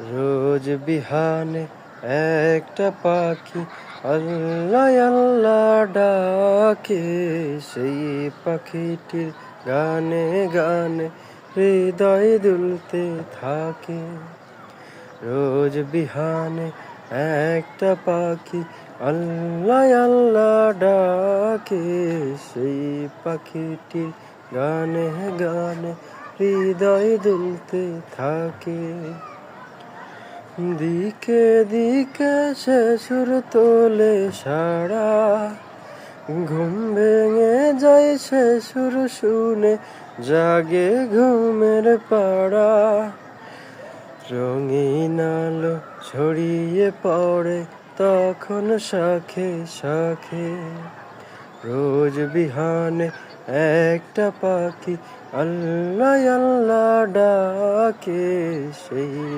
রোজ বিহানে একটা পাখি আল্লাহ আল্লাহ ডাকে, সেই পাখিটির গানে গানে হৃদয় দুলতে থাকে। রোজ বিহানে একটা পাখি আল্লাহ আল্লাহ ডাকে, সেই পাখিটির গানে গানে হৃদয় দুলতে থাকে। দিকে দিকে সে সুর তোলে সারা, ঘুম ভেঙে যায় সে সুর শুনে, জাগে ঘুমের পাড়া। রঙিন আলো ছড়িয়ে পড়ে তখন শাখে শাখে, রোজ বিহানে একটা পাখি আল্লাহ আল্লাহ ডাকে, সেই